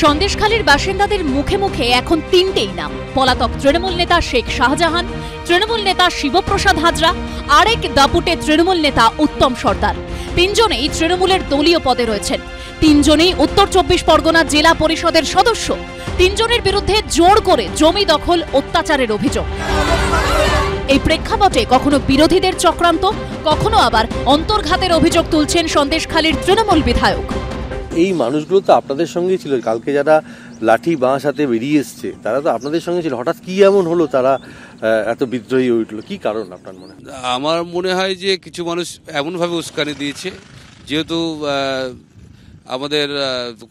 সন্দেশখালীর বাসিন্দাদের মুখে মুখে এখন তিনটেই নাম। পলাতক তৃণমূল নেতা শেখ শাহজাহান, তৃণমূল নেতা শিবপ্রসাদ হাজরা, আরেক দাপুটে তৃণমূল নেতা উত্তম সর্দার। তিনজনেই তৃণমূলের দলীয় পদে রয়েছেন। তিনজনেই উত্তর 24 পরগনা জেলা পরিষদের সদস্য। তিনজনের বিরুদ্ধে জোর করে জমি দখল, অত্যাচারের অভিযোগ। এই প্রেক্ষাপটে কখনো বিরোধীদের চক্রান্ত, কখনো আবার অন্তর্ঘাতের অভিযোগ তুলছেন সন্দেশখালীর তৃণমূল বিধায়ক। এই মানুষগুলো তো আপনাদের সঙ্গেই ছিল, কালকে যারা লাঠি বাঁশ হাতে বেরিয়ে এসছে তারা তো আপনাদের সঙ্গে ছিল। হঠাৎ কি এমন হলো তারা এত বিদ্রোহী হয়ে উঠলো? কি কারণ আপনার মনে হয়? আমার মনে হয় যে কিছু মানুষ এমনভাবে উস্কানি দিয়েছে, যেহেতু আমাদের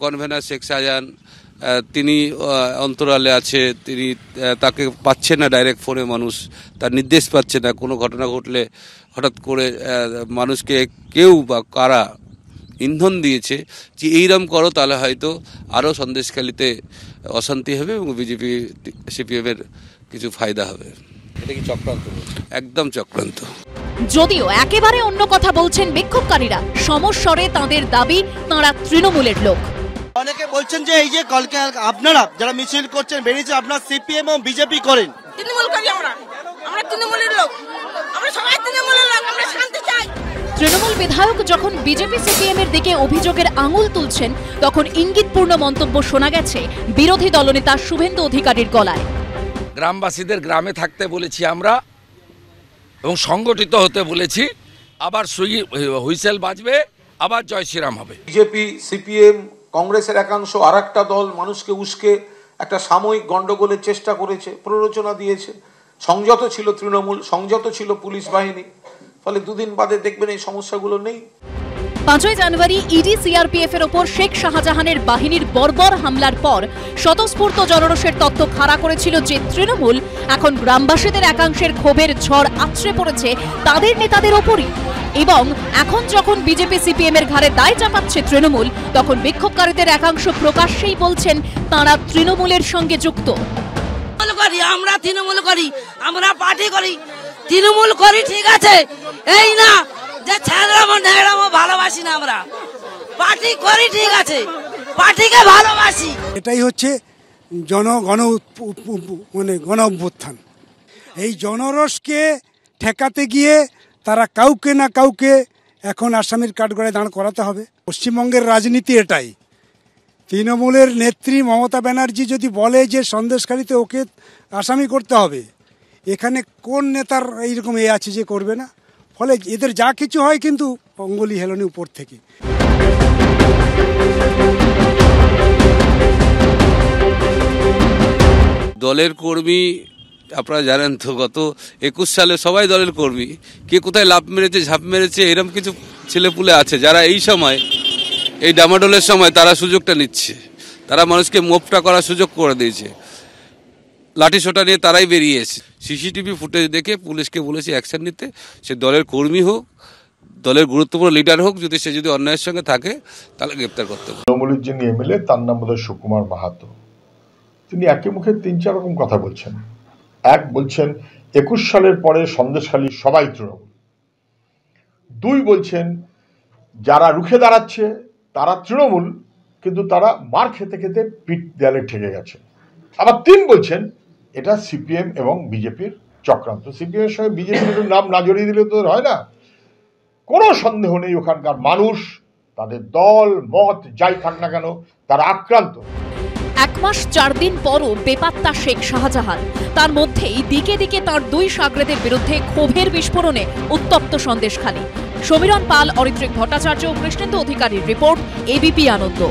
কনভেনার শেখ শাহজাহান তিনি অন্তরালে আছে, তিনি তাকে পাচ্ছে না ডাইরেক্ট ফোনে, মানুষ তার নির্দেশ পাচ্ছে না। কোনো ঘটনা ঘটলে হঠাৎ করে মানুষকে কেউ বা কারা ইন্ধন দিয়েছে যে এইরকম করো, তাহলে হয়তো আরও সন্দেশখালীতে অশান্তি হবে এবং বিজেপি সিপিএমের কিছু ফায়দা হবে। এটা কি চক্রান্ত? একদম চক্রান্ত। যদিও একেবারে অন্য কথা বলছেন বিক্ষোভকারীরা। সমস্বরে তাঁদের দাবি তাঁরা তৃণমূলের লোক। অনেকে বলছেন যে এই যে কালকে আপনারা যারা মিছিল করছেন বেরিয়েছে, আপনারা সিপিএম এবং বিজেপি করেন। তৃণমূল করি আমরা তৃণমূলের লোক, আমরা সবাই তৃণমূলের লোক, আমরা শান্তি চাই। তৃণমূল বিধায়ক যখন বিজেপি সিপিএম এর দিকে অভিযোগের আঙুল তুলছেন, তখন ইঙ্গিতপূর্ণ মন্তব্য শোনা গেছে বিরোধী দলনেতা শুভেন্দু অধিকারীর গলায়। গ্রামবাসীদের গ্রামে থাকতে বলেছি আমরা এবং সংগঠিত হতে বলেছি। আবার হুইসেল বাজবে, আবার জয় শ্রীরাম হবে। বিজেপি সিপিএম কংগ্রেসের একাংশ আর একটা দল মানুষকে উস্কে একটা সাময়িক গন্ডগোলের চেষ্টা করেছে, প্ররোচনা দিয়েছে। সংযত ছিল তৃণমূল, সংযত ছিল পুলিশ বাহিনী, ফলে দুদিন বাদে দেখবেন এই সমস্যাগুলো নেই। 5ই জানুয়ারি ইডি সিআরপিএফ এর ওপর শেখ শাহজাহানের বাহিনীর বর্বর হামলার পর স্বতঃস্ফূর্ত জনরোষের তত্ত্ব খাড়া করেছিল যে তৃণমূল, এখন গ্রামবাসীদের একাংশের ক্ষোভের ঝড় আছড়ে পড়েছে তাদের নেতাদের ওপরই। এবং এখন যখন বিজেপি সিপিএম এর ঘাড়ে দায় চাপাচ্ছে তৃণমূল, তখন বিক্ষোভকারীদের একাংশ প্রকাশ্যেই বলছেন তাঁরা তৃণমূলের সঙ্গে যুক্ত। আমরা তৃণমূল করি, আমরা পার্টি করি, তৃণমূল করি, ঠিক আছে, এই না যে ছেড়ামো ভালোবাসি না, আমরা পার্টি করি, ঠিক আছে, পার্টিকে ভালোবাসি। এটাই হচ্ছে গণ অভ্যুত্থান। এই জনরসকে ঠেকাতে গিয়ে তারা কাউকে না কাউকে এখন আসামির কাঠগড়ায় দাঁড় করাতে হবে। পশ্চিমবঙ্গের রাজনীতি এটাই। তৃণমূলের নেত্রী মমতা ব্যানার্জি যদি বলে যে সন্দেশখালীতে ওকে আসামি করতে হবে, এখানে কোন নেতার এইরকম আছে যে করবে না? ফলে এদের যা কিছু হয় কিন্তু অঙ্গুলি হেলনি উপর থেকে। দলের কর্মী আপনারা জানেন তো, গত 21 সালে সবাই দলের কর্মী। কে কোথায় লাফ মেরেছে, ঝাঁপ মেরেছে, এরকম কিছু ছেলেপুলে আছে যারা এই সময়, এই ডামাডোলের সময় তারা সুযোগটা নিচ্ছে। তারা মানুষকে মোপটা করার সুযোগ করে দিয়েছে। লাঠি সোটা নিয়ে তারাই বেরিয়ে এসেছে। সিসিটিভি ফুটেজ দেখে পুলিশকে বলেছে অ্যাকশন নিতে। সে দলের কর্মী হোক, দলের গুরুত্বপূর্ণ লিডার হোক, সে যদি অন্যায়ের সঙ্গে থাকে তাহলে গ্রেপ্তার করতে হবে। তৃণমূলের যিনি এমএলএ, তার নাম বোধহয় সুকুমার মাহাতো, তিনি একে মুখে 3-4 রকম কথা বলছেন। এক, বলছেন 21 সালের পরে সন্দেশখালী সবাই তৃণমূল। 2, বলছেন যারা রুখে দাঁড়াচ্ছে তারা তৃণমূল, কিন্তু তারা মার খেতে খেতে পিঠ দেয়ালে ঠেকে গেছে। আবার 3, বলছেন এটা সিপিএম এবং বিজেপির চক্রান্ত। সিপিএম এর সঙ্গে বিজেপির নাম না জড়িয়ে দিলে তো হয় না। কোনো সন্দেহ নেই ওখানকার মানুষ, তাদের দল মত যাই থাক না কেন, তারা আক্রান্ত। 1 মাস 4 দিন পরও বেপাত্তা শেখ শাহজাহান। তার মধ্যেই দিকে দিকে তার 2 সাগরেদের বিরুদ্ধে ক্ষোভের বিস্ফোরণে উত্তপ্ত সন্দেশখালী। সমীরণ পাল, অরিত্রিক ভট্টাচার্য, কৃষ্ণেন্দু অধিকারীর রিপোর্ট, এবিপি আনন্দ।